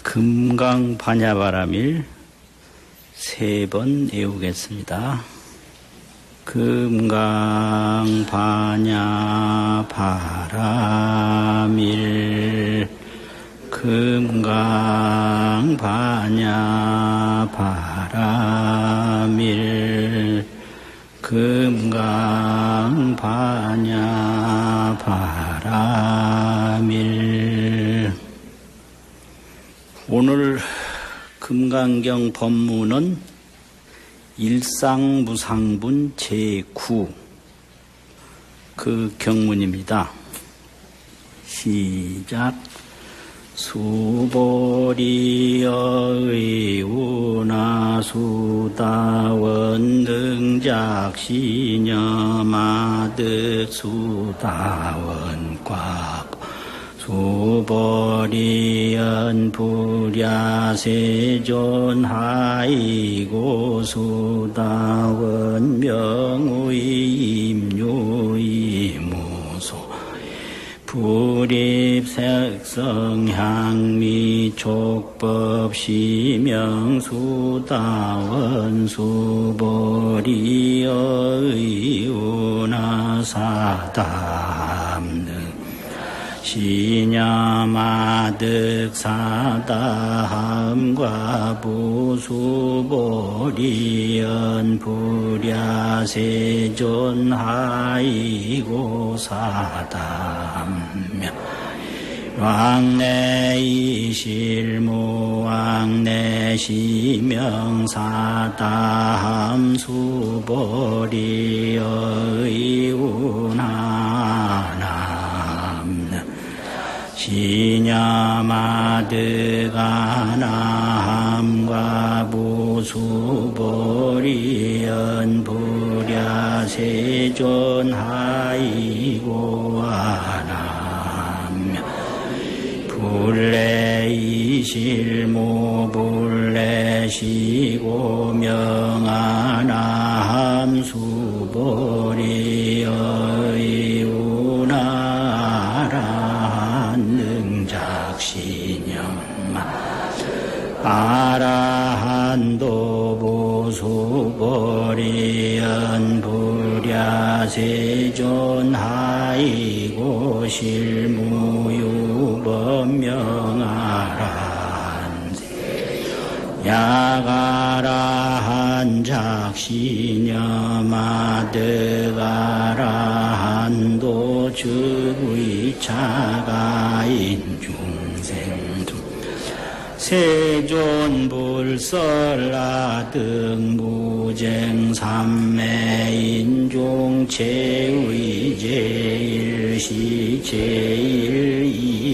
금강반야바라밀 3번 외우겠습니다. 금강반야바라밀 금강반야바라밀 금강반야바라밀. 오늘 금강경 법문은 일상무상분 제9 그 경문입니다. 시작. 수보리여의우나 수다원 능작시녀마득 수다원과 수보리연 불야세존하이고 수다원 명의 임유이무소 불입색성향미 촉법시명 수다원 수보리여의우나 사담능 시냐마득 사다함과 부수보리연 불야세존하이고 사담명 왕래이실무왕래시명 사다함 수보리여의우나 시냐마득아나함과 부수보리연 불야세존하이고 아남며 불래이실무 불래시고 명아나함 수보리여의우나 아라한도 보수보리연 불야세존하이고 실무유법명아란세 야가라한 작시녀마득아라한도 즉위차가인 중생중 세존불설라등 무쟁삼매인중 제의제일시 제일이오가란세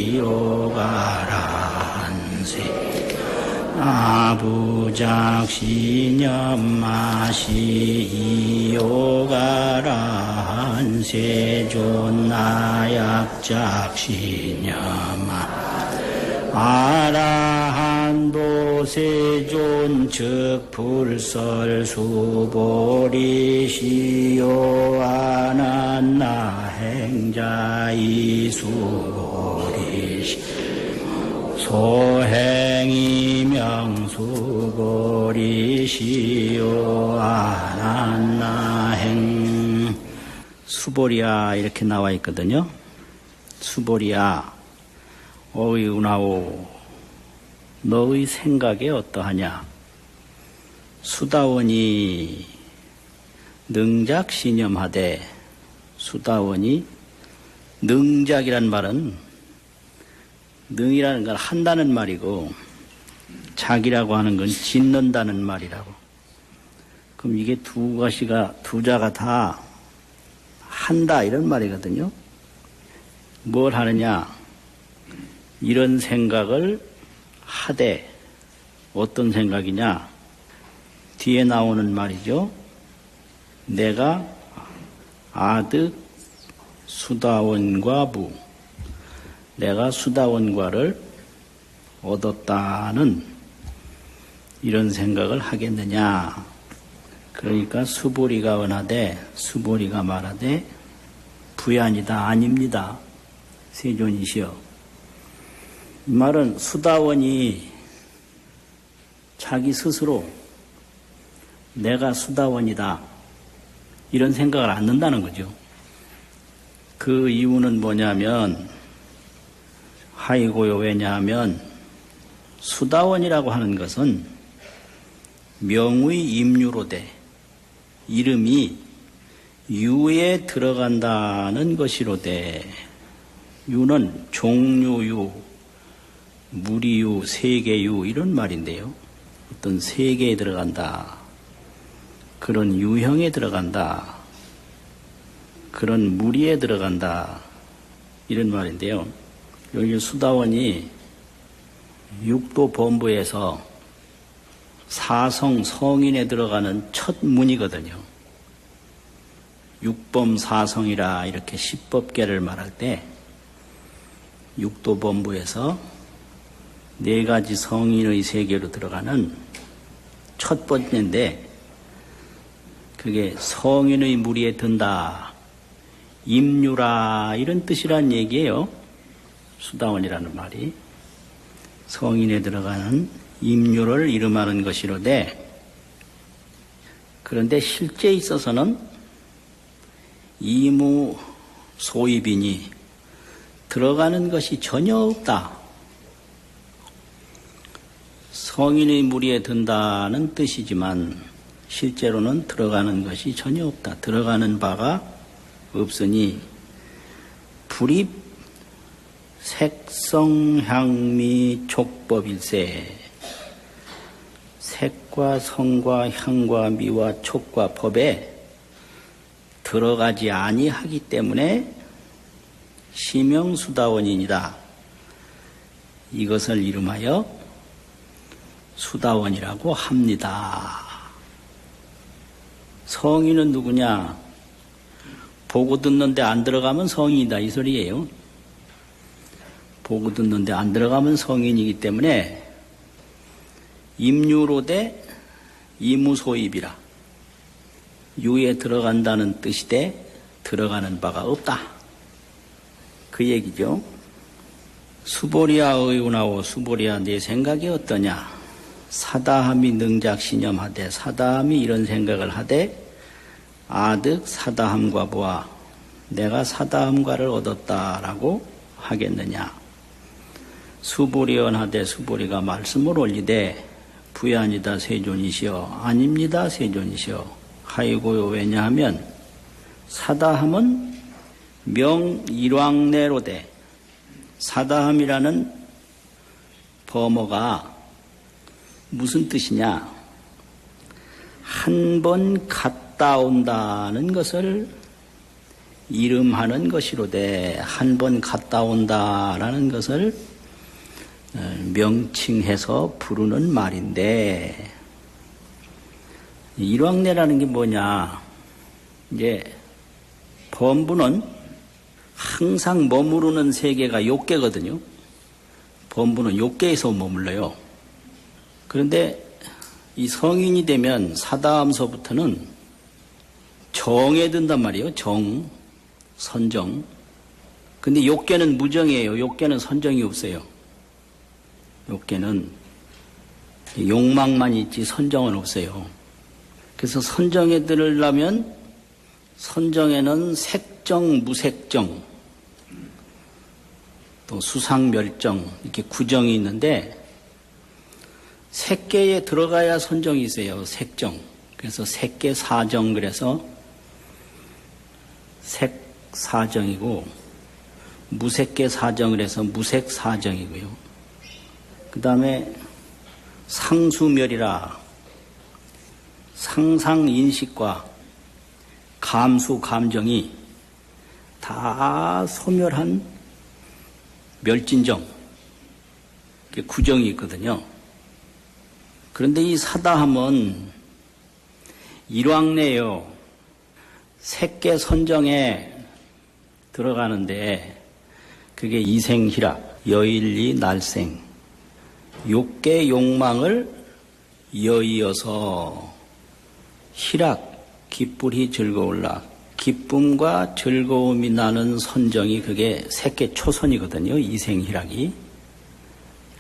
아부작시념마시 이오가란 세존나약작시념마 아라한도 세존 즉 불설 수보리시요 아난나 행자이 수보리시 소행이명 수보리시요 아난나 행. 수보리야 이렇게 나와 있거든요. 수보리야 어이우나오 너의 생각이 어떠하냐. 수다원이 능작시념하되 수다원이 능작이란 말은 능이라는 건 한다는 말이고 작이라고 하는 건 짓는다는 말이라고. 그럼 이게 두 자가 다 한다 이런 말이거든요. 뭘 하느냐. 이런 생각을 하되 어떤 생각이냐. 뒤에 나오는 말이죠. 내가 아득 수다원과부 내가 수다원과를 얻었다는 이런 생각을 하겠느냐. 그러니까 수보리가 원하되 수보리가 말하되 부야니다 아닙니다. 세존이시여. 이 말은 수다원이 자기 스스로 내가 수다원이다 이런 생각을 안 한다는 거죠. 그 이유는 뭐냐면 하이고요. 왜냐하면 수다원이라고 하는 것은 명의 임유로되 이름이 유에 들어간다는 것이로되 유는 종류유, 무리유, 세계유 이런 말인데요. 어떤 세계에 들어간다. 그런 유형에 들어간다. 그런 무리에 들어간다. 이런 말인데요. 여기 수다원이 육도 본부에서 사성 성인에 들어가는 첫 문이거든요. 육범 사성이라 이렇게 십법계를 말할 때 육도 본부에서 네 가지 성인의 세계로 들어가는 첫 번째인데 그게 성인의 무리에 든다. 임유라 이런 뜻이란 얘기예요. 수다원이라는 말이 성인에 들어가는 임유를 이름하는 것이로되 그런데 실제 있어서는 이무 소입이니 들어가는 것이 전혀 없다. 성인의 무리에 든다는 뜻이지만 실제로는 들어가는 것이 전혀 없다. 들어가는 바가 없으니 불입 색성향미 촉법일세 색과 성과 향과 미와 촉과 법에 들어가지 아니하기 때문에 시명수다원이니라. 이것을 이름하여 수다원이라고 합니다. 성인은 누구냐? 보고 듣는데 안 들어가면 성인이다 이 소리예요. 보고 듣는데 안 들어가면 성인이기 때문에 임유로되 이무소입이라. 유에 들어간다는 뜻이 돼 들어가는 바가 없다. 그 얘기죠. 수보리아 의운하오 수보리아 네 생각이 어떠냐? 사다함이 능작신념하되 사다함이 이런 생각을 하되 아득 사다함과 보아 내가 사다함과를 얻었다라고 하겠느냐? 수보리언하되 수보리가 말씀을 올리되 부야니다 세존이시여 아닙니다 세존이시여 하이고요. 왜냐하면 사다함은 명일왕내로되 사다함이라는 범어가 무슨 뜻이냐? 한 번 갔다 온다는 것을 이름하는 것이로되 한 번 갔다 온다라는 것을 명칭해서 부르는 말인데 일왕내라는 게 뭐냐? 이제 범부는 항상 머무르는 세계가 욕계거든요. 범부는 욕계에서 머물러요. 그런데 이 성인이 되면 사다함서부터는 정에 든단 말이에요. 정, 선정. 근데 욕계는 무정이에요. 욕계는 선정이 없어요. 욕계는 욕망만 있지 선정은 없어요. 그래서 선정에 들으려면 선정에는 색정, 무색정, 또 수상멸정 이렇게 구정이 있는데 색계에 들어가야 선정이 있어요. 색정. 그래서 색계 사정 그래서 색사정이고 무색계 사정을 해서 무색사정이고요. 그 다음에 상수멸이라 상상인식과 감수, 감정이 다 소멸한 멸진정, 구정이 있거든요. 그런데 이 사다함은 일왕내요. 색계 선정에 들어가는데 그게 이생희락, 여일리 날생, 욕계 욕망을 여이어서 희락, 기쁘리 즐거울라. 기쁨과 즐거움이 나는 선정이 그게 색계 초선이거든요. 이생희락이.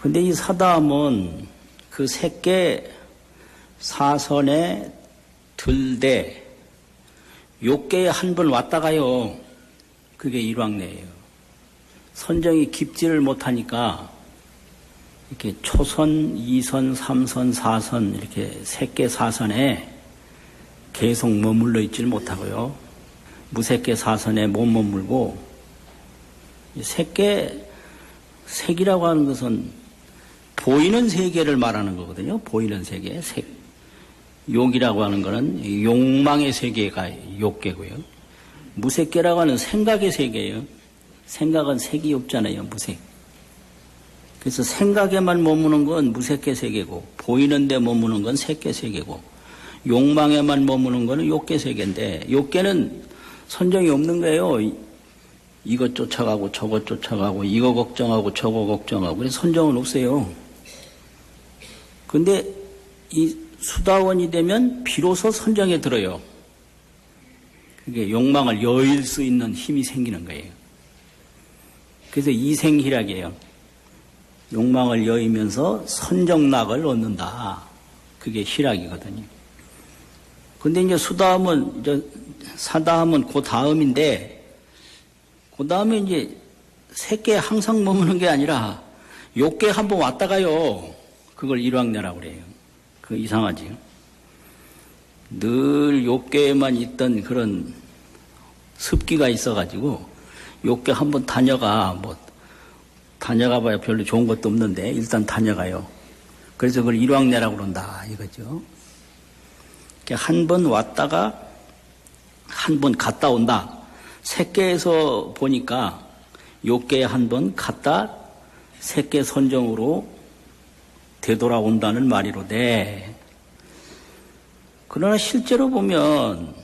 근데 이 사다함은 그 색계 사선에 들되 욕계에 한 번 왔다 가요. 그게 일왕내예요. 선정이 깊지를 못하니까 이렇게 초선, 2선, 3선, 4선 이렇게 색계 사선에 계속 머물러 있지를 못하고요. 무색계 사선에 못 머물고 색계, 색이라고 하는 것은 보이는 세계를 말하는 거거든요. 보이는 세계, 색. 욕이라고 하는 것은 욕망의 세계가 욕계고요. 무색계라고 하는 생각의 세계예요. 생각은 색이 없잖아요. 무색. 그래서 생각에만 머무는 건 무색계 세계고 보이는 데 머무는 건 색계 세계고 욕망에만 머무는 건 욕계 세계인데 욕계는 선정이 없는 거예요. 이것 쫓아가고 저것 쫓아가고 이거 걱정하고 저거 걱정하고 그래서 선정은 없어요. 근데 이 수다원이 되면 비로소 선정에 들어요. 그게 욕망을 여일 수 있는 힘이 생기는 거예요. 그래서 이생희락이에요. 욕망을 여이면서 선정락을 얻는다. 그게 희락이거든요. 근데 이제 수다하면, 이제 사다하면 그 다음인데, 그 다음에 이제 색계에 항상 머무는 게 아니라 욕계에 한번 왔다 가요. 그걸 일왕내라고 그래요. 그 이상하지요. 늘 욕계에만 있던 그런 습기가 있어가지고 욕계 한번 다녀가, 뭐, 다녀가 봐야 별로 좋은 것도 없는데 일단 다녀가요. 그래서 그걸 일왕내라고 그런다 이거죠. 한 번 왔다가 한 번 갔다 온다. 색계에서 보니까 욕계에 한 번 갔다 색계 선정으로 되돌아온다는 말이로되 그러나 실제로 보면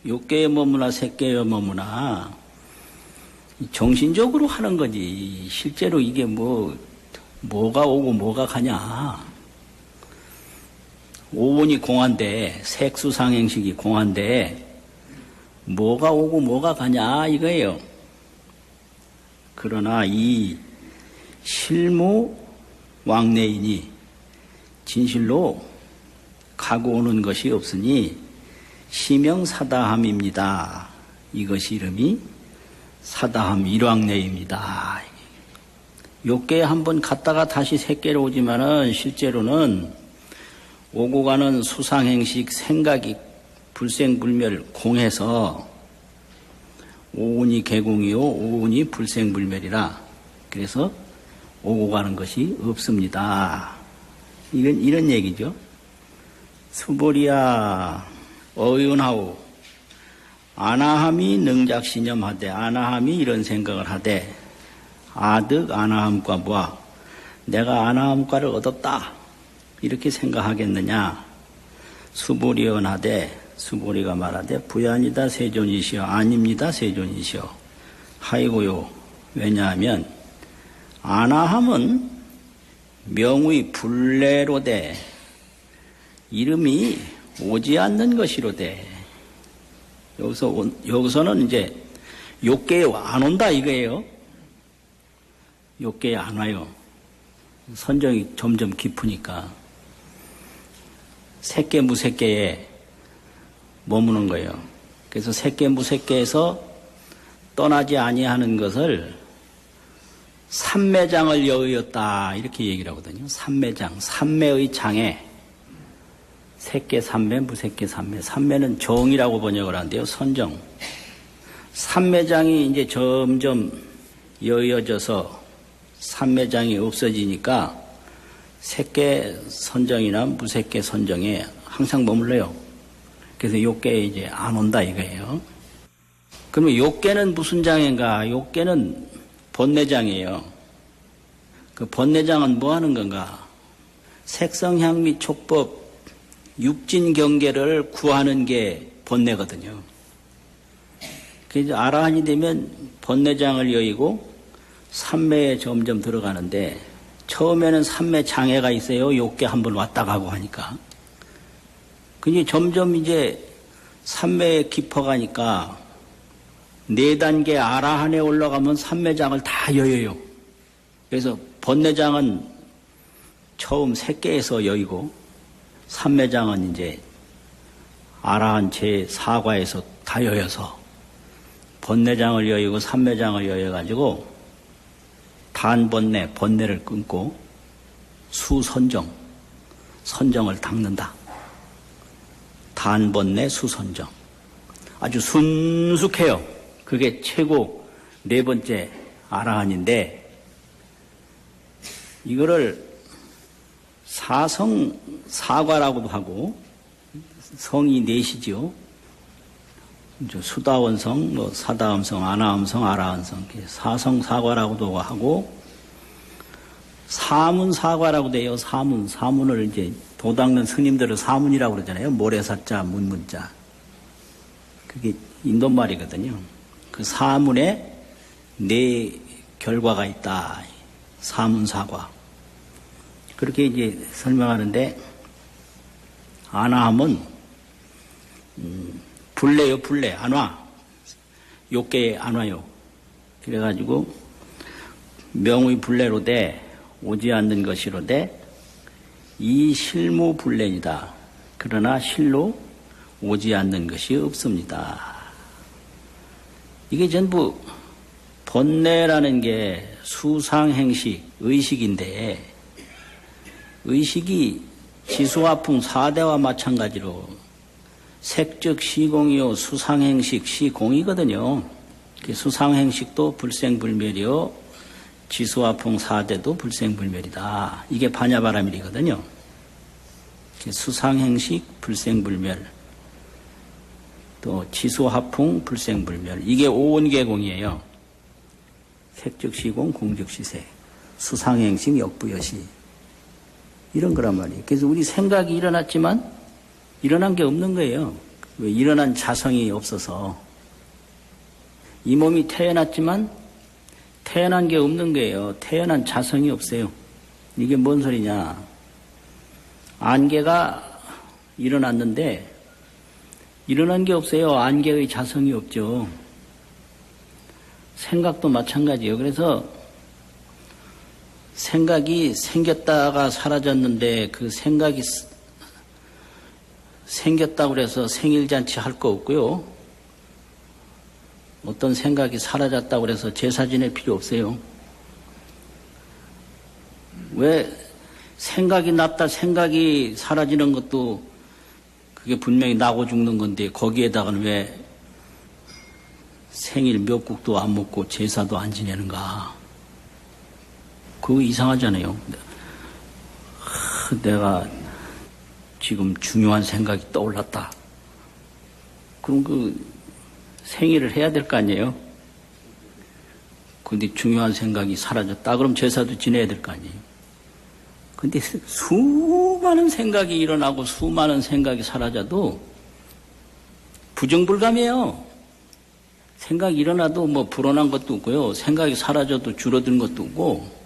욕계에 머무나 색계에 머무나 정신적으로 하는 거지. 실제로 이게 뭐가 오고 뭐가 가냐. 오온이 공한데, 색수상행식이 공한데, 뭐가 오고 뭐가 가냐, 이거예요. 그러나 이 실무 왕래이니 진실로 가고 오는 것이 없으니 시명사다함입니다. 이것이 이름이 사다함 일왕래입니다. 욕계에 한번 갔다가 다시 색계로 오지만은 실제로는 오고 가는 수상행식 생각이 불생불멸 공해서 오운이 개공이요 오운이 불생불멸이라 그래서 오고 가는 것이 없습니다. 이런 얘기죠. 수보리야 어윤하오 아나함이 능작신념하되 아나함이 이런 생각을 하되 아득 아나함과 뭐야 내가 아나함과를 얻었다 이렇게 생각하겠느냐. 수보리언하되 수보리가 말하되 부야니다 세존이시여 아닙니다 세존이시여 하이고요. 왜냐하면 아나함은 명의 불례로되 이름이 오지 않는 것이로되 여기서는 이제 욕계에 안 온다 이거예요. 욕계에 안 와요. 선정이 점점 깊으니까 색계 무색계에 머무는 거예요. 그래서 색계 무색계에서 떠나지 아니하는 것을 삼매장을 여의었다 이렇게 얘기를 하거든요. 삼매장, 삼매의 장에 색계 삼매, 무색계 삼매. 삼매는 정이라고 번역을 하는데요. 선정. 삼매장이 이제 점점 여의어져서 삼매장이 없어지니까 색계 선정이나 무색계 선정에 항상 머물러요. 그래서 욕계에 이제 안 온다 이거예요. 그러면 욕계는 무슨 장인가? 욕계는 번뇌장이에요. 그 번뇌장은 뭐 하는 건가? 색성향 및 촉법 육진 경계를 구하는 게 번뇌거든요. 그래서 아라한이 되면 번뇌장을 여의고 삼매에 점점 들어가는데 처음에는 삼매 장애가 있어요. 욕계 한번 왔다 가고 하니까. 근데 점점 이제 삼매에 깊어가니까 4단계 아라한에 올라가면 삼매장을 다 여여요. 그래서 번뇌장은 처음 색계에서 여의고 삼매장은 이제 아라한 제4과에서 다 여여서 번뇌장을 여의고 삼매장을 여여가지고 단번뇌, 번뇌를 끊고 수선정, 선정을 닦는다. 단번뇌 수선정. 아주 순숙해요. 그게 최고 네 번째 아라한인데 이거를 사성사과라고도 하고 성이 넷이지요. 수다원성, 뭐 사다음성, 아나음성, 아라한성, 사성사과라고도 하고 사문사과라고 돼요. 사문을 이제 도 닦는 스님들은 사문이라고 그러잖아요. 모래사자, 문문자. 그게 인도말이거든요. 그 사문에 네 결과가 있다. 사문사과. 그렇게 이제 설명하는데 아나함은 불래요, 불래. 안 와. 욕계에 안 와요. 그래가지고 명의 불래로되 오지 않는 것이로되 이 실무불래이다. 그러나 실로 오지 않는 것이 없습니다. 이게 전부 번뇌라는 게 수상행식, 의식인데 의식이 지수화풍 4대와 마찬가지로 색즉 시공이요 수상행식 시공이거든요. 수상행식도 불생불멸이요 지수화풍 4대도 불생불멸이다. 이게 반야바라밀이거든요. 수상행식 불생불멸 또 지수화풍 불생불멸 이게 오온계공이에요. 색즉시공 공즉시색 수상행식 역부여시 이런 거란 말이에요. 그래서 우리 생각이 일어났지만 일어난 게 없는 거예요. 왜? 일어난 자성이 없어서 이 몸이 태어났지만 태어난 게 없는 거예요. 태어난 자성이 없어요. 이게 뭔 소리냐. 안개가 일어났는데 일어난 게 없어요. 안개의 자성이 없죠. 생각도 마찬가지예요. 그래서 생각이 생겼다가 사라졌는데 그 생각이 생겼다고 해서 생일잔치 할 거 없고요. 어떤 생각이 사라졌다고 해서 제사 지낼 필요 없어요. 왜 생각이 났다 생각이 사라지는 것도 그게 분명히 나고 죽는 건데 거기에다가는 왜 생일 몇 국도 안 먹고 제사도 안 지내는가. 그거 이상하잖아요. 내가 지금 중요한 생각이 떠올랐다. 그럼 그 생일을 해야 될 거 아니에요? 근데 중요한 생각이 사라졌다. 그럼 제사도 지내야 될 거 아니에요? 근데 수많은 생각이 일어나고 수많은 생각이 사라져도 부정불감이에요. 생각이 일어나도 뭐 불어난 것도 없고요. 생각이 사라져도 줄어든 것도 없고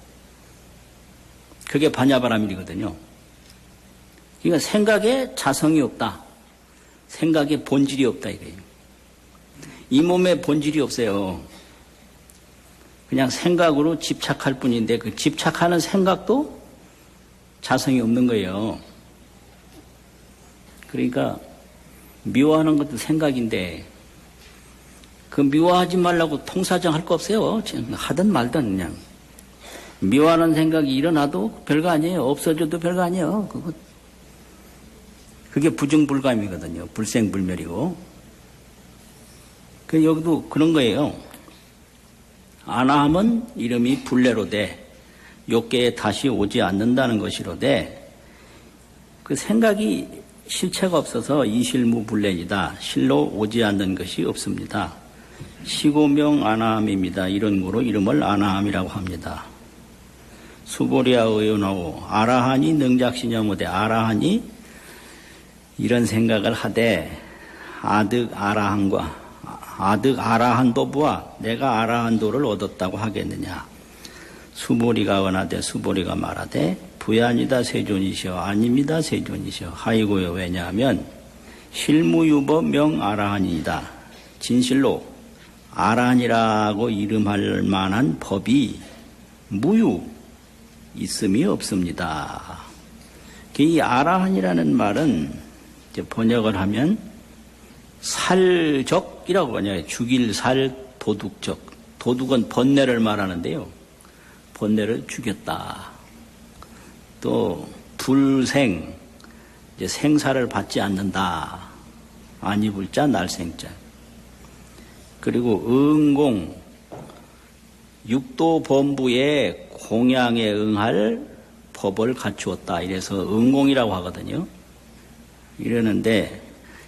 그게 반야바라밀이거든요. 그러니까 생각에 자성이 없다. 생각에 본질이 없다 이거예요. 이 몸에 본질이 없어요. 그냥 생각으로 집착할 뿐인데 그 집착하는 생각도 자성이 없는 거예요. 그러니까 미워하는 것도 생각인데 그 미워하지 말라고 통사정 할 거 없어요. 하든 말든 그냥. 미워하는 생각이 일어나도 별거 아니에요. 없어져도 별거 아니에요. 그게 부정불감이거든요. 불생불멸이고. 그 여기도 그런 거예요. 아나함은 이름이 불례로되 욕계에 다시 오지 않는다는 것이로되 그 생각이 실체가 없어서 이실무불례이다. 실로 오지 않는 것이 없습니다. 시고명 아나함입니다. 이런 거로 이름을 아나함이라고 합니다. 수보리아 의원하고 아라한이 능작시냐무되 아라한이 이런 생각을 하되 아득 아라한도부와 내가 아라한도를 얻었다고 하겠느냐. 수보리가 언하되 수보리가 말하되 부야니다 세존이시여 아닙니다 세존이시여 하이고요. 왜냐하면 실무유법 명 아라한이다. 진실로 아라한이라고 이름할 만한 법이 무유 있음이 없습니다. 이 아라한이라는 말은 이제 번역을 하면 살적이라고 하냐, 죽일 살 도둑적. 도둑은 번뇌를 말하는데요. 번뇌를 죽였다. 또 불생, 이제 생사를 받지 않는다. 안입을자 날생자. 그리고 응공, 육도 범부의 공양에 응할 법을 갖추었다. 이래서 응공이라고 하거든요. 이러는데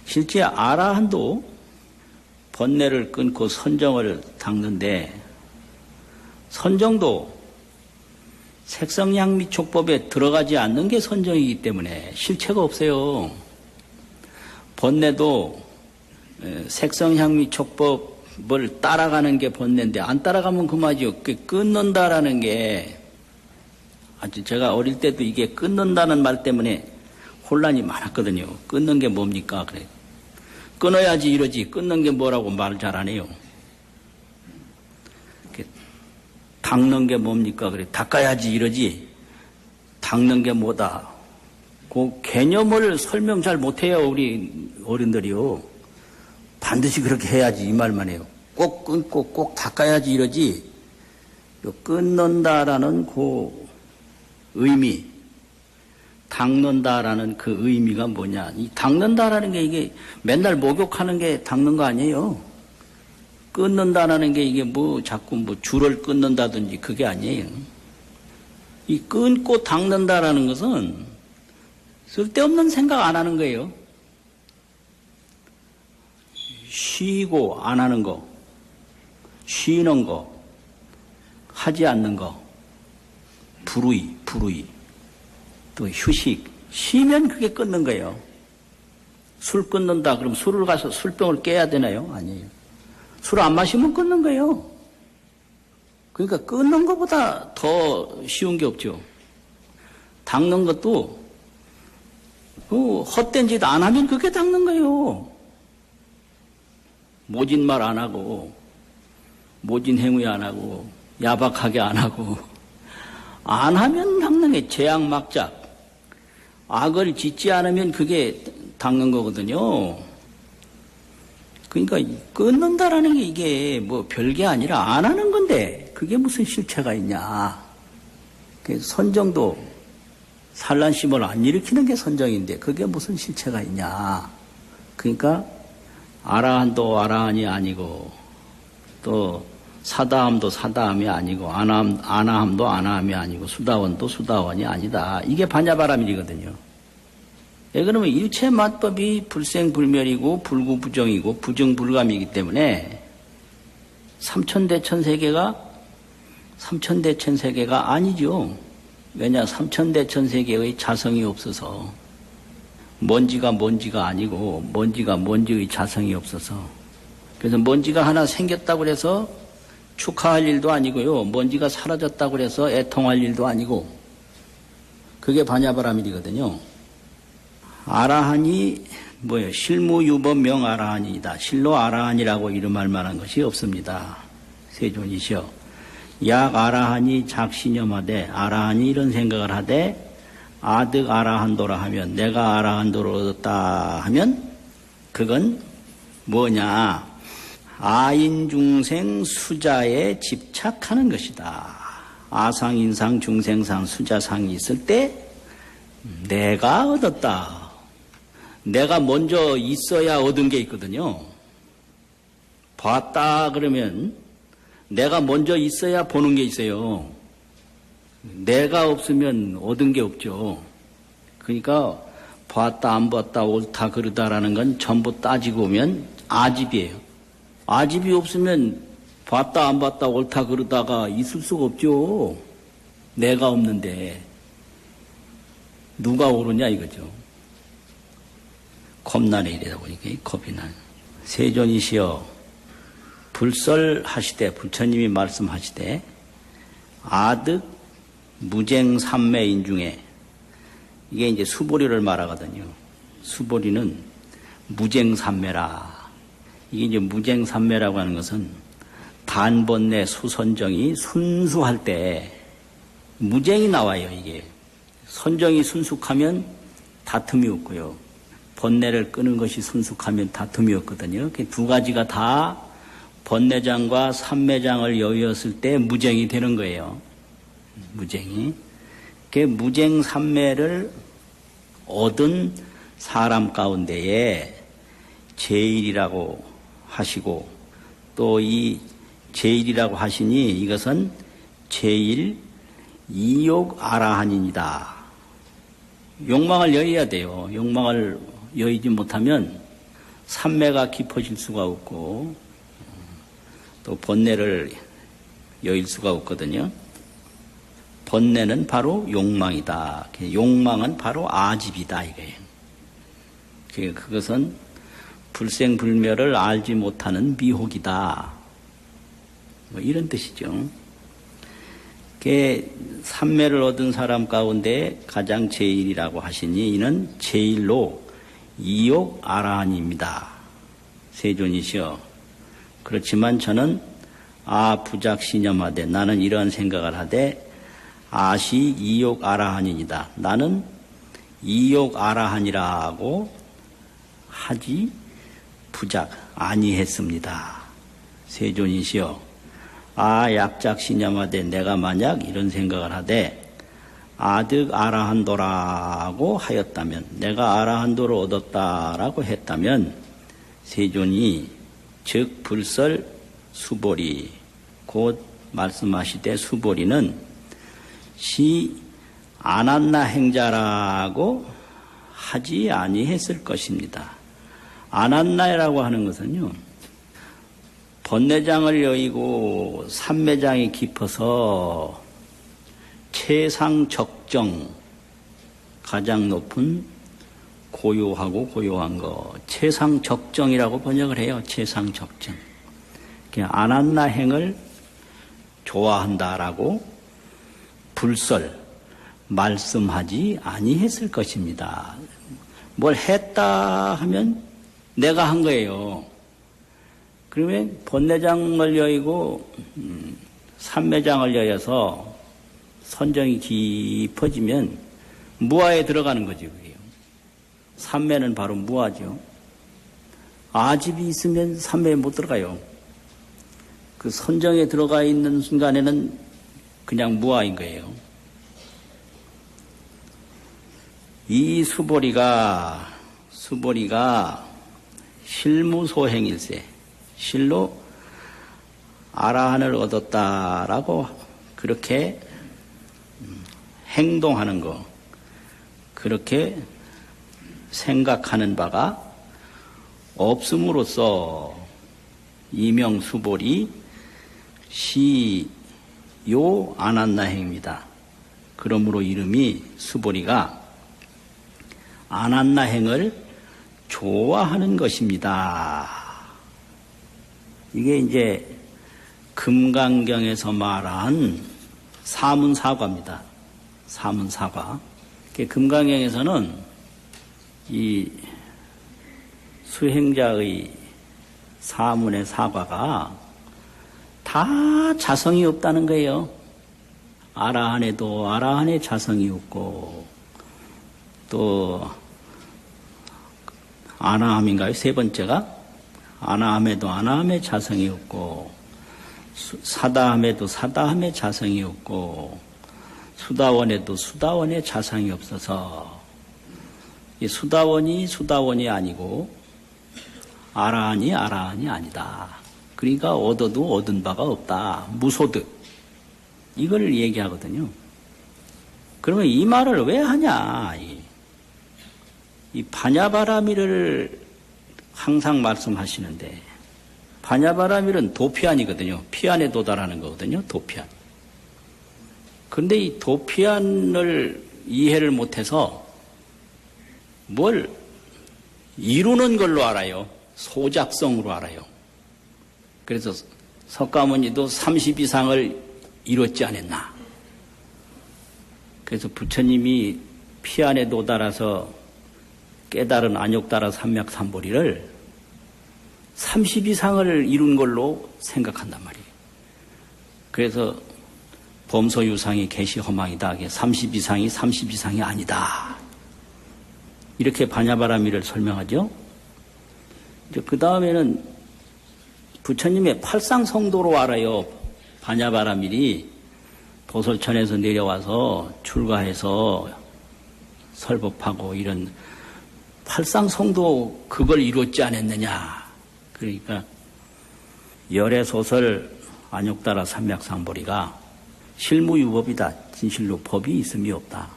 실제 아라한도 번뇌를 끊고 선정을 닦는데 선정도 색성향미촉법에 들어가지 않는 게 선정이기 때문에 실체가 없어요. 번뇌도 색성향미촉법을 따라가는 게 번뇌인데 안 따라가면 그만이죠. 끊는다라는 게 아주 제가 어릴 때도 이게 끊는다는 말 때문에 혼란이 많았거든요. 끊는 게 뭡니까? 그래. 끊어야지 이러지. 끊는 게 뭐라고 말 잘 안 해요. 닦는 게 뭡니까? 그래. 닦아야지 이러지. 닦는 게 뭐다. 그 개념을 설명 잘 못해요. 우리 어른들이요. 반드시 그렇게 해야지 이 말만 해요. 꼭 끊고 꼭 닦아야지 이러지. 끊는다라는 그 의미, 닦는다라는 그 의미가 뭐냐. 이 닦는다라는 게 이게 맨날 목욕하는 게 닦는 거 아니에요. 끊는다라는 게 이게 뭐 자꾸 뭐 줄을 끊는다든지 그게 아니에요. 이 끊고 닦는다라는 것은 쓸데없는 생각 안 하는 거예요. 쉬고 안 하는 거, 쉬는 거, 하지 않는 거, 불의. 또 휴식. 쉬면 그게 끊는 거예요. 술 끊는다. 그럼 술을 가서 술병을 깨야 되나요? 아니에요. 술 안 마시면 끊는 거예요. 그러니까 끊는 것보다 더 쉬운 게 없죠. 닦는 것도 헛된 짓 안 하면 그게 닦는 거예요. 모진 말 안 하고 모진 행위 안 하고 야박하게 안 하고 안 하면 닦는 게 제약막작. 악을 짓지 않으면 그게 닦는 거거든요. 그러니까 끊는다라는 게 이게 뭐 별게 아니라 안 하는 건데 그게 무슨 실체가 있냐. 선정도 산란심을 안 일으키는 게 선정인데 그게 무슨 실체가 있냐. 그러니까 아라한도 아라한이 아니고 또 사다함도 사다함이 아니고 아나함도 아나함이 아니고 수다원도 수다원이 아니다. 이게 반야바라밀이거든요. 왜 그러면 일체 만법이 불생불멸이고 불구부정이고 부정불감이기 때문에 삼천대천세계가 아니죠. 왜냐? 삼천대천세계의 자성이 없어서 먼지가 아니고 먼지가 먼지의 자성이 없어서 그래서 먼지가 하나 생겼다고 해서 축하할 일도 아니고요. 먼지가 사라졌다고 해서 애통할 일도 아니고 그게 반야바라밀이거든요. 아라한이 뭐예요? 실무유법명 아라한이다. 실로 아라한이라고 이름할 만한 것이 없습니다. 세존이시여. 약 아라한이 작신념하되 아라한이 이런 생각을 하되 아득 아라한도라 하면 내가 아라한도를 얻었다 하면 그건 뭐냐? 아인중생 수자에 집착하는 것이다. 아상인상 중생상 수자상이 있을 때 내가 얻었다. 내가 먼저 있어야 얻은 게 있거든요. 봤다 그러면 내가 먼저 있어야 보는 게 있어요. 내가 없으면 얻은 게 없죠. 그러니까 봤다 안 봤다 옳다 그르다라는 건 전부 따지고 보면 아집이에요. 아집이 없으면 봤다 안 봤다 옳다 그러다가 있을 수가 없죠. 내가 없는데 누가 옳으냐 이거죠. 겁나네 이러다 보니까 겁이 나요. 세존이시여 불설하시되 부처님이 말씀하시되 아득 무쟁삼매인 중에 이게 이제 수보리를 말하거든요. 수보리는 무쟁삼매라. 이게 이제 무쟁삼매라고 하는 것은 단번내 수선정이 순수할 때 무쟁이 나와요. 이게 선정이 순숙하면 다툼이 없고요. 번뇌를 끄는 것이 순숙하면 다툼이 없거든요. 두 가지가 다 번뇌장과 삼매장을 여의었을 때 무쟁이 되는 거예요. 무쟁이. 무쟁 삼매를 얻은 사람 가운데에 제일이라고 하시고 또 이 제일이라고 하시니 이것은 제일 이욕 아라한입니다. 욕망을 여의야 돼요. 욕망을 여의지 못하면 삼매가 깊어질 수가 없고 또 번뇌를 여일 수가 없거든요. 번뇌는 바로 욕망이다. 욕망은 바로 아집이다 이거예요. 그것은 불생불멸을 알지 못하는 미혹이다. 뭐 이런 뜻이죠. 삼매를 얻은 사람 가운데 가장 제일이라고 하시니 이는 제일로 이욕 아라한입니다. 세존이시여. 그렇지만 저는 부작신념하되 나는 이러한 생각을 하되 아시 이욕 아라한이니다. 나는 이욕 아라한이라고 하지 부작 아니했습니다. 세존이시여. 약작신념하되 내가 만약 이런 생각을 하되 아득 아라한도라고 하였다면 내가 아라한도를 얻었다라고 했다면 세존이 즉 불설 수보리 곧 말씀하시되 수보리는 시 아난나 행자라고 하지 아니했을 것입니다. 아난나라고 하는 것은요, 번뇌장을 여의고 삼매장이 깊어서 최상적정, 가장 높은 고요하고 고요한 거, 최상적정이라고 번역을 해요. 최상적정. 아난나 행을 좋아한다라고 불설, 말씀하지 아니했을 것입니다. 뭘 했다 하면 내가 한 거예요. 그러면 번뇌장을 여의고 삼매장을 여여서 선정이 깊어지면 무아에 들어가는 거지 그게요. 삼매는 바로 무아죠. 아집이 있으면 삼매에 못 들어가요. 그 선정에 들어가 있는 순간에는 그냥 무아인 거예요. 이 수보리가 실무소행일세, 실로 아라한을 얻었다라고 그렇게 행동하는 거, 그렇게 생각하는 바가 없음으로써 이명수보리 시요 아난나행입니다. 그러므로 이름이 수보리가 아난나행을 좋아하는 것입니다. 이게 이제 금강경에서 말한 사문사과입니다. 사문사과. 금강경에서는 이 수행자의 사문의 사과가 다 자성이 없다는 거예요. 아라한에도 아라한의 자성이 없고 또 아나함인가요? 세 번째가 아나함에도 아나함의 자성이 없고 사다함에도 사다함의 자성이 없고 수다원에도 수다원의 자성이 없어서 이 수다원이 아니고 아라한이 아니다. 그러니까 얻어도 얻은 바가 없다. 무소득. 이걸 얘기하거든요. 그러면 이 말을 왜 하냐? 이 바냐바라밀을 항상 말씀하시는데 바냐바라밀은 도피안이거든요. 피안에 도달하는 거거든요. 도피안. 그런데 이 도피안을 이해를 못해서 뭘 이루는 걸로 알아요. 소작성으로 알아요. 그래서 석가모니도 30 이상을 이뤘지 않았나. 그래서 부처님이 피안에 도달해서 깨달은 안욕따라 삼맥삼보리를 30 이상을 이룬 걸로 생각한단 말이에요. 그래서 범소 유상이 개시 허망이다. 30 이상이 30 이상이 아니다. 이렇게 반야바라밀을 설명하죠. 그 다음에는 부처님의 팔상성도로 알아요. 반야바라밀이 도솔천에서 내려와서 출가해서 설법하고 이런 팔상성도 그걸 이뤘지 않았느냐. 그러니까 열애소설 안욕따라 삼맥상보리가 실무유법이다. 진실로 법이 있음이 없다.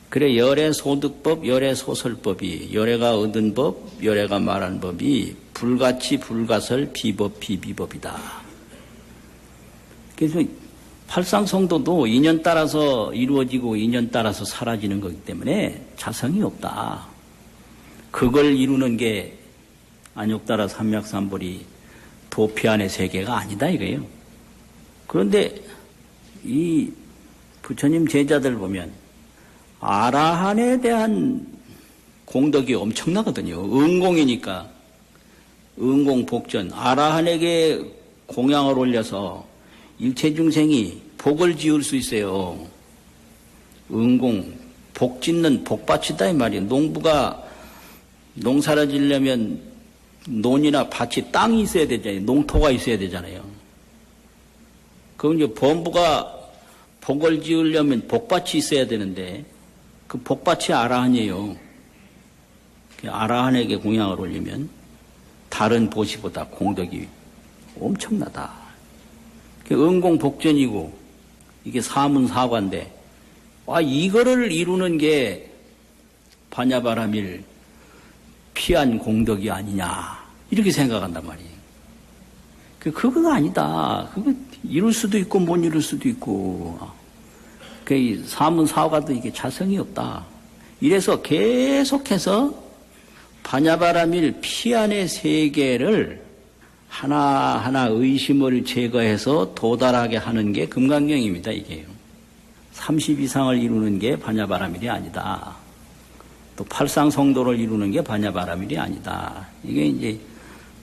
그래 열애소득법, 열애소설법이 열애가 얻은 법, 열애가 말한 법이 불가치 불가설 비법 비비법이다. 그래서 팔상성도도 인연 따라서 이루어지고 인연 따라서 사라지는 거기 때문에 자성이 없다. 그걸 이루는 게 안욕따라 삼맥삼보리 도피안의 세계가 아니다 이거예요. 그런데 이 부처님 제자들 보면 아라한에 대한 공덕이 엄청나거든요. 은공이니까 은공복전 아라한에게 공양을 올려서 일체 중생이 복을 지을 수 있어요. 은공 복 짓는 복밭이다 이 말이에요. 농부가 농사를 지려면 논이나 밭이 땅이 있어야 되잖아요. 농토가 있어야 되잖아요. 그럼 이제 범부가 복을 지으려면 복밭이 있어야 되는데 그 복밭이 아라한이에요. 아라한에게 공양을 올리면 다른 보시보다 공덕이 엄청나다. 은공복전이고 이게 사문사과인데 이거를 이루는 게 반야바라밀 피한 공덕이 아니냐 이렇게 생각한단 말이에요. 그거가 아니다. 그거 이룰 수도 있고 못 이룰 수도 있고 그 사문사과도 이게 자성이 없다. 이래서 계속해서 반야바라밀 피안의 세계를 하나하나 의심을 제거해서 도달하게 하는 게 금강경입니다. 이게요. 30 이상을 이루는 게 반야바라밀이 아니다. 또 팔상성도를 이루는 게 반야바라밀이 아니다. 이게 이제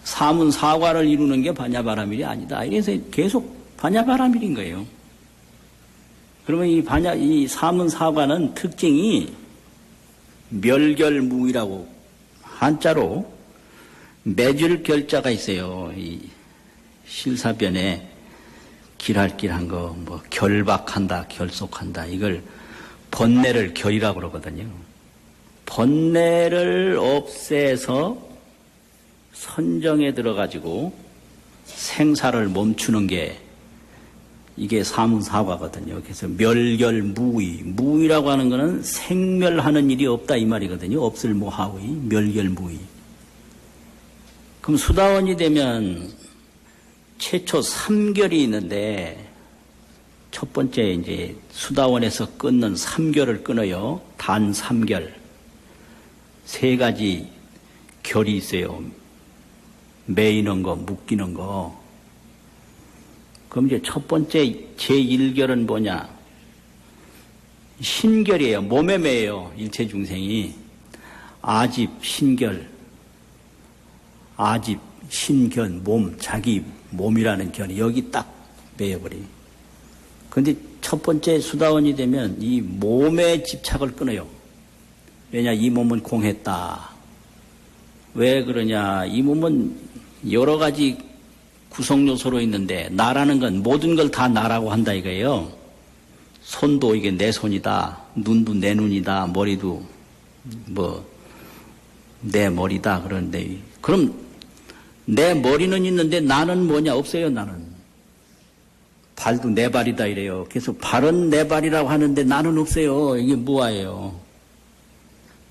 사문사과를 이루는 게 반야바라밀이 아니다. 이래서 계속 반야바라밀인 거예요. 그러면 이 사문사과는 특징이 멸결무이라고 한자로 매줄 결자가 있어요. 이 실사변에 길할길한 거, 뭐 결박한다, 결속한다. 이걸 번뇌를 결이라고 그러거든요. 번뇌를 없애서 선정에 들어가지고 생사를 멈추는 게 이게 사문사과거든요. 그래서 멸결무의, 무의라고 하는 거는 생멸하는 일이 없다 이 말이거든요. 없을 무하의, 멸결무의. 그럼 수다원이 되면 최초 3결이 있는데 첫 번째 이제 수다원에서 끊는 3결을 끊어요. 단 3결. 3가지 결이 있어요. 매이는 거, 묶이는 거. 그럼 이제 첫 번째 제1결은 뭐냐? 신결이에요. 몸에 매요. 일체 중생이. 아집, 신결. 아집, 신견, 몸, 자기 몸이라는 견이 여기 딱 매여버려요. 그런데 첫 번째 수다원이 되면 이 몸에 집착을 끊어요. 왜냐, 이 몸은 공했다. 왜 그러냐, 이 몸은 여러 가지 구성요소로 있는데 나라는 건 모든 걸 다 나라고 한다 이거예요. 손도 이게 내 손이다. 눈도 내 눈이다. 머리도 뭐 내 머리다. 그런데 그럼 내 머리는 있는데 나는 뭐냐? 없어요. 나는. 발도 내 발이다 이래요. 그래서 발은 내 발이라고 하는데 나는 없어요. 이게 무아예요.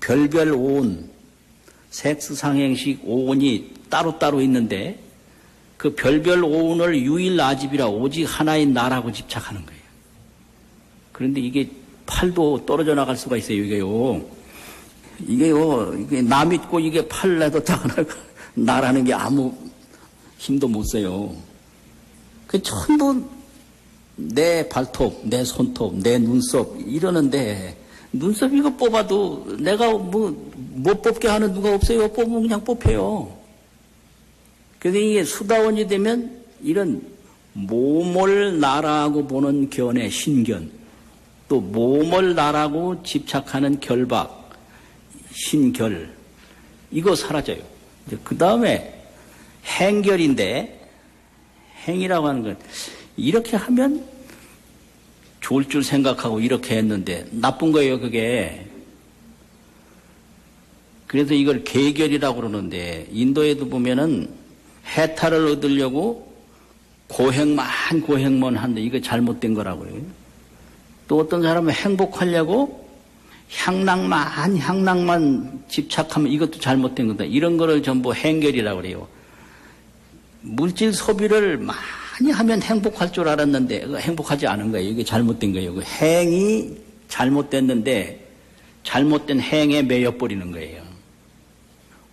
별별 오온, 색수상행식 오온이 따로따로 있는데 그 별별 오온을 유일아집이라 오직 하나인 나라고 집착하는 거예요. 그런데 이게 팔도 떨어져 나갈 수가 있어요. 이게 나 믿고 이게 팔 내도 나라는 게 아무 힘도 못 써요. 그 전부 내 발톱, 내 손톱, 내 눈썹 이러는데 눈썹 이거 뽑아도 내가 못 뽑게 하는 누가 없어요. 뽑으면 그냥 뽑혀요. 그래서 이게 수다원이 되면 이런 몸을 나라고 보는 견해, 신견, 또 몸을 나라고 집착하는 결박, 신결, 이거 사라져요. 그 다음에 행결인데, 행이라고 하는 건 이렇게 하면 좋을 줄 생각하고 이렇게 했는데 나쁜 거예요, 그게. 그래서 이걸 계결이라고 그러는데, 인도에도 보면은 해탈을 얻으려고 고행만 한데 이거 잘못된 거라고요. 또 어떤 사람은 행복하려고 향락만 집착하면 이것도 잘못된 거다. 이런 거를 전부 행결이라고 그래요. 물질 소비를 많이 하면 행복할 줄 알았는데 행복하지 않은 거예요. 이게 잘못된 거예요. 그 행이 잘못됐는데 잘못된 행에 매여버리는 거예요.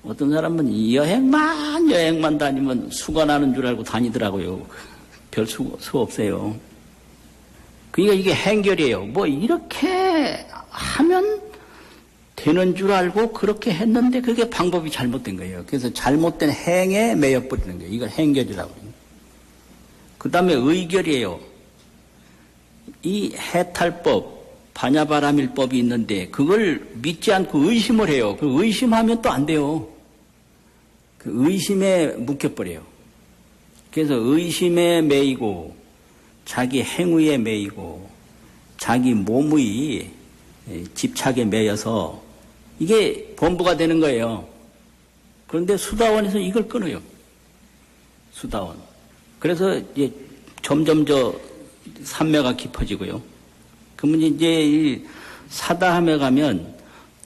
어떤 사람은 여행만 다니면 수가 나는 줄 알고 다니더라고요. 별 수 없어요. 그러니까 이게 행결이에요. 뭐 이렇게 하면 되는 줄 알고 그렇게 했는데 그게 방법이 잘못된 거예요. 그래서 잘못된 행에 매여버리는 거예요. 이걸 행결이라고 해요. 그 다음에 의결이에요. 이 해탈법, 반야바라밀법이 있는데 그걸 믿지 않고 의심을 해요. 그 의심하면 또 안 돼요. 그 의심에 묶여버려요. 그래서 의심에 매이고 자기 행위에 매이고 자기 몸의 집착에 매여서 이게 범부가 되는 거예요. 그런데 수다원에서 이걸 끊어요. 수다원. 그래서 이제 점점 산매가 깊어지고요. 그러면 이제 이 사다함에 가면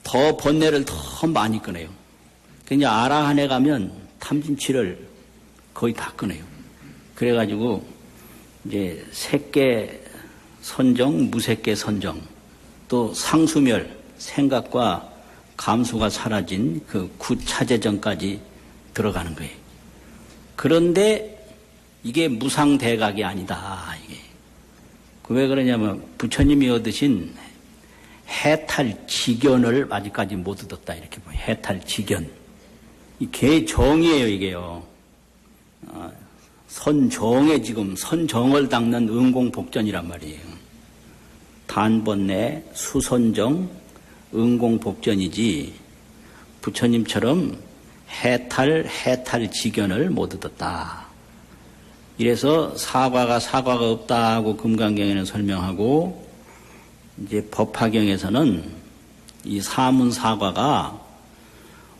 더 번뇌를 더 많이 끊어요. 그냥 아라한에 가면 탐진치를 거의 다 끊어요. 그래가지고 이제 색계 선정, 무색계 선정, 또 상수멸, 생각과 감수가 사라진 그 구차제정까지 들어가는 거예요. 그런데 이게 무상대각이 아니다. 이게 왜 그러냐면 부처님이 얻으신 해탈지견을 아직까지 못 얻었다 이렇게 보여요. 해탈지견. 이 개정이에요 이게요. 선정에 지금 선정을 닦는 응공복전이란 말이에요. 단번내 수선정 응공복전이지 부처님처럼 해탈지견을 못 얻었다. 이래서 사과가 없다고 금강경에는 설명하고 이제 법화경에서는 이 사문사과가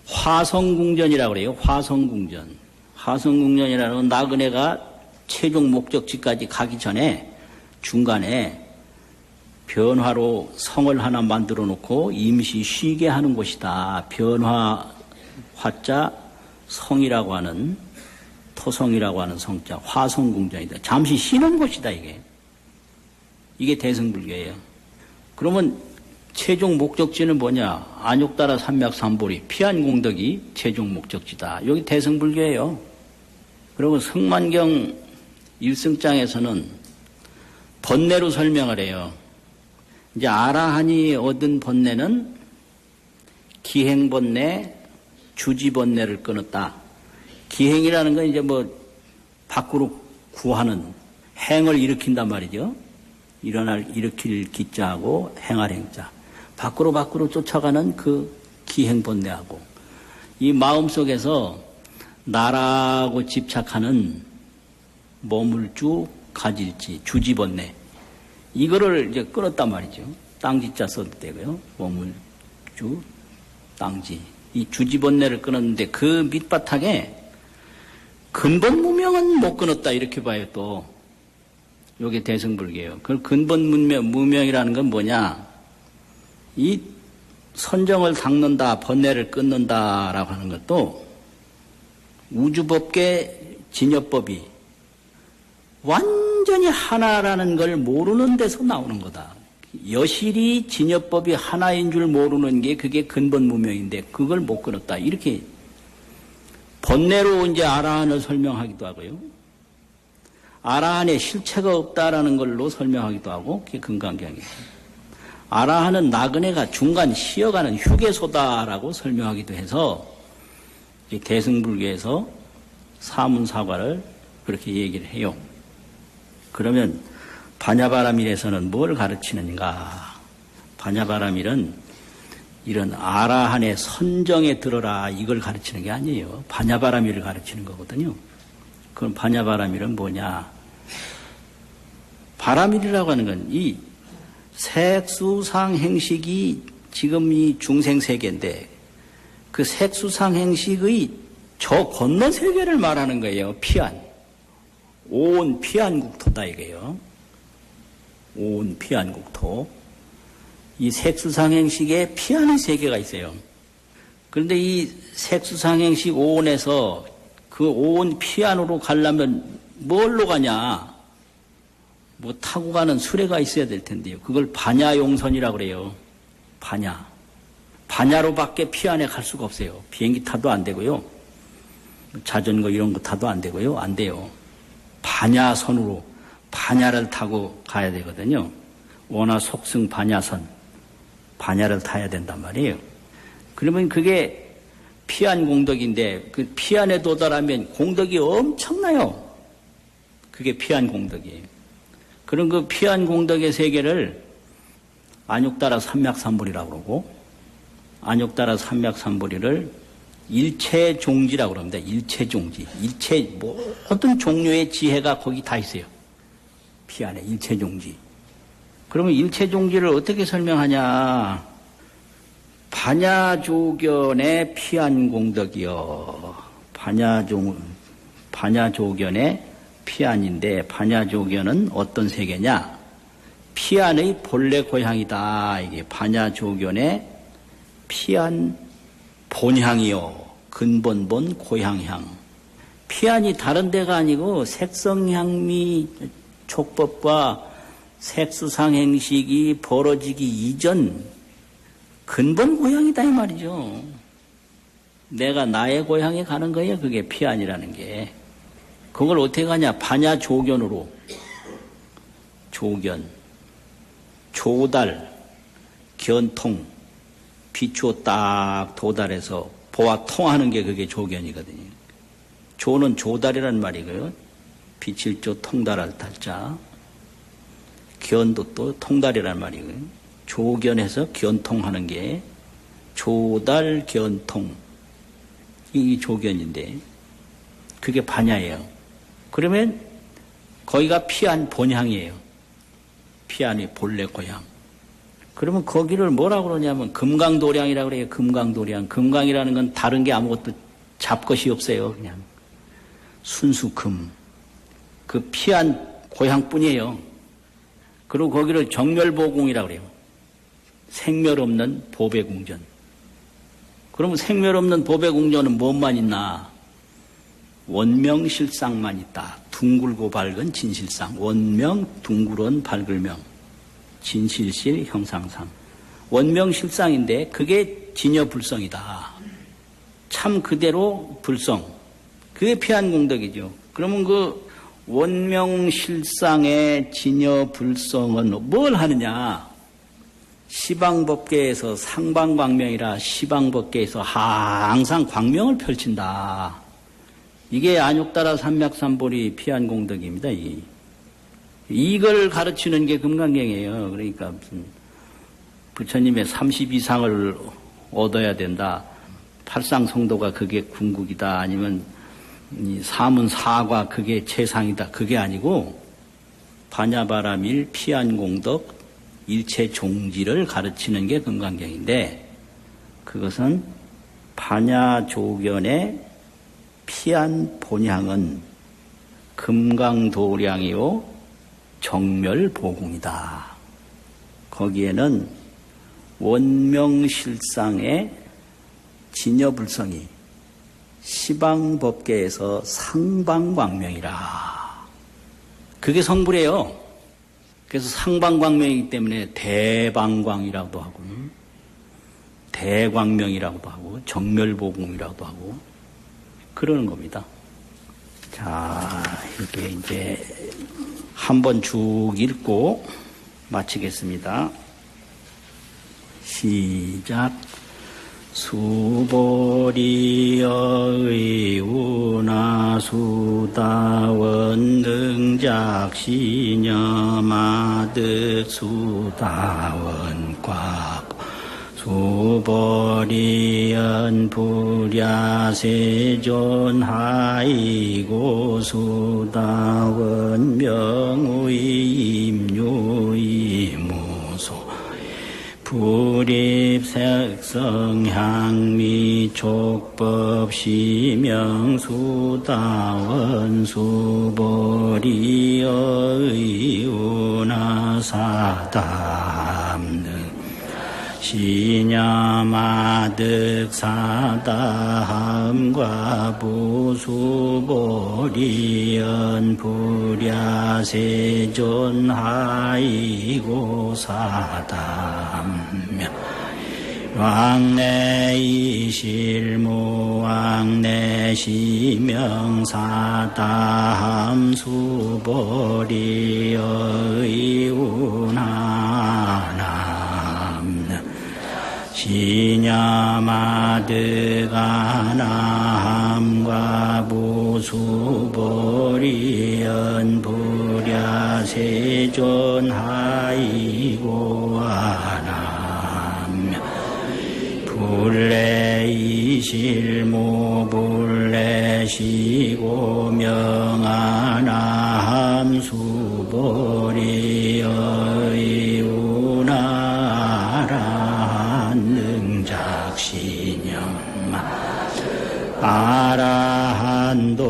화성궁전이라고 그래요. 화성궁전. 화성궁전이라는 건 나그네가 최종 목적지까지 가기 전에 중간에 변화로 성을 하나 만들어 놓고 임시 쉬게 하는 곳이다. 변화 화자 성이라고 하는 토성이라고 하는 성자 화성궁전이다. 잠시 쉬는 곳이다 이게. 이게 대승불교예요. 그러면 최종 목적지는 뭐냐? 안욕따라 삼맥삼보리 피안공덕이 최종 목적지다. 여기 대승불교예요. 그리고 성만경 1승장에서는 번뇌로 설명을 해요. 이제 아라한이 얻은 번뇌는 기행번뇌, 주지번뇌를 끊었다. 기행이라는 건 이제 뭐 밖으로 구하는 행을 일으킨단 말이죠. 일으킬 기자하고 행할 행자. 밖으로 쫓아가는 그 기행번뇌하고 이 마음속에서 나라고 집착하는 머물주, 가질지, 주지번뇌 이거를 이제 끊었단 말이죠. 땅지자 써도 되고요. 머물주, 땅지. 이 주지번뇌를 끊었는데 그 밑바탕에 근본 무명은 못 끊었다 이렇게 봐요 또. 요게 대승불교예요. 그 근본 무명이라는 건 뭐냐? 이 선정을 닦는다, 번뇌를 끊는다라고 하는 것도 우주법계 진여법이 완전히 하나라는 걸 모르는 데서 나오는 거다. 여실히 진여법이 하나인 줄 모르는 게 그게 근본 무명인데 그걸 못 끊었다. 이렇게 번뇌로 이제 아라한을 설명하기도 하고요. 아라한에 실체가 없다라는 걸로 설명하기도 하고 그게 금강경이에요. 아라한은 나그네가 중간 쉬어가는 휴게소다라고 설명하기도 해서 대승불교에서 사문사과를 그렇게 얘기를 해요. 그러면 반야바라밀에서는 뭘 가르치는가? 반야바라밀은 이런 아라한의 선정에 들어라 이걸 가르치는 게 아니에요. 반야바라밀을 가르치는 거거든요. 그럼 반야바라밀은 뭐냐? 바라밀이라고 하는 건 이 색수상 행식이 지금 이 중생 세계인데 그 색수상 행식의 저 건너 세계를 말하는 거예요. 피안. 온 피안국토다 이게요. 온 피안국토. 이 색수상행식에 피안의 세계가 있어요. 그런데 이 색수상행식 오온에서 그 오온 피안으로 가려면 뭘로 가냐? 뭐 타고 가는 수레가 있어야 될 텐데요. 그걸 반야용선이라고 그래요. 반야. 반야로밖에 피안에 갈 수가 없어요. 비행기 타도 안 되고요. 자전거 이런 거 타도 안 되고요. 안 돼요. 반야선으로 반야를 타고 가야 되거든요. 원화 속승 반야선. 반야를 타야 된단 말이에요. 그러면 그게 피안 공덕인데 그 피안에 도달하면 공덕이 엄청나요. 그게 피안 공덕이에요. 그런 그 피안 공덕의 세계를 안욕따라 삼맥삼보리라고 그러고 안욕따라 삼맥삼보리를 일체종지라고 그럽니다. 일체종지. 일체 모든 종류의 지혜가 거기 다 있어요. 피안에 일체종지. 그러면 일체종지를 어떻게 설명하냐? 반야조견의 피안공덕이요. 반야조견의 피안인데 반야조견은 어떤 세계냐? 피안의 본래 고향이다. 이게 반야조견의 피안 본향이요. 근본본 고향향. 피안이 다른 데가 아니고 색성향미 촉법과 색수상행식이 벌어지기 이전 근본 고향이다 이 말이죠. 내가 나의 고향에 가는 거예요. 그게 피안이라는 게. 그걸 어떻게 가냐? 반야조견으로. 조견, 조달, 견통, 비추어 딱 도달해서 보아 통하는 게 그게 조견이거든요. 조는 조달이란 말이고요. 빛일조 통달할 달자. 견도 또 통달이란 말이고요. 조견해서 견통하는 게 조달 견통. 이 조견인데 그게 반야예요. 그러면 거기가 피안 본향이에요. 피안의 본래 고향. 그러면 거기를 뭐라고 그러냐면 금강도량이라고 그래요. 금강도량. 금강이라는 건 다른 게 아무것도 잡것이 없어요. 그냥 순수 금. 그 피안 고향뿐이에요. 그리고 거기를 정멸보궁이라고 그래요. 생멸 없는 보배궁전. 그러면 생멸 없는 보배궁전은 뭔만 있나? 원명실상만 있다. 둥글고 밝은 진실상. 원명, 둥그런 밝을명. 진실실, 형상상. 원명실상인데 그게 진여불성이다. 참 그대로 불성. 그게 피안공덕이죠. 그러면 그 원명실상의 진여불성은 뭘 하느냐? 시방법계에서 상방광명이라 시방법계에서 항상 광명을 펼친다. 이게 안욕따라 삼맥삼보리 피안공덕입니다. 이걸 가르치는 게 금강경이에요. 그러니까 무슨 부처님의 30 이상을 얻어야 된다. 팔상성도가 그게 궁극이다. 아니면 사문사과 그게 최상이다. 그게 아니고 반야바라밀 피안공덕 일체종지를 가르치는 게 금강경인데 그것은 반야조견의 피안 본향은 금강도량이요 정멸보궁이다. 거기에는 원명실상의 진여불성이 시방법계에서 상방광명이라. 그게 성불이에요. 그래서 상방광명이기 때문에 대방광이라고도 하고 대광명이라고도 하고 정멸보궁이라고도 하고 그러는 겁니다. 자, 이렇게 이제 한번 쭉 읽고 마치겠습니다. 시작. 수보리여의우나 수다원 능작시녀마득 수다원 과보 수보리연 불야세존 하이고 수다원 명의 임유이 무소 불입색성 향미 촉법 시명 수다원 수보리의 운하 사담능 시냐마득 사다함과 부수보리연 불야세존 하이고 사담명 왕래이실무 왕래시명 사다함 수보리의 운하나 시냐마드가나함과 부수보리연 불야세존 하이고 아남며 불래이실무 불래시고 명하나함 수보리의 능작시념마 아라한도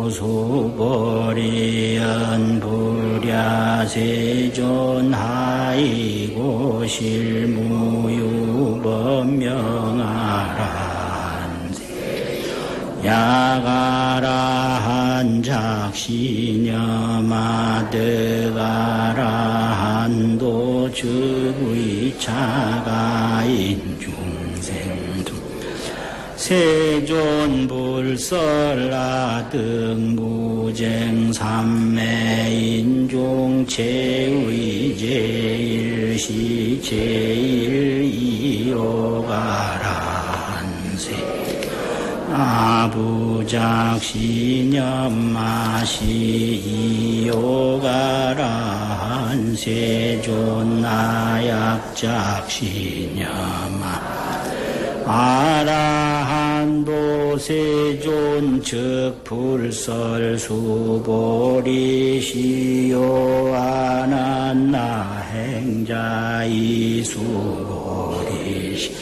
보수보리연 불야세존 하이고 실무유범명아란세 야가라한 작시녀마득아라한도 즉위차가인 중생중 세존불설라등 무쟁 삼매인중 제의제일시 제일이로가란세 아부작시념마시 이요가란 세존나약작시념마 아라한도 세존 즉 불설 수보리시요 아난나 행자이 수보리시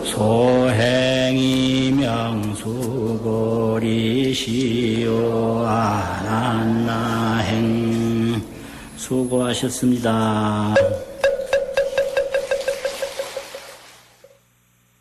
소행이명 수보리시요 아난나 행 수고하셨습니다.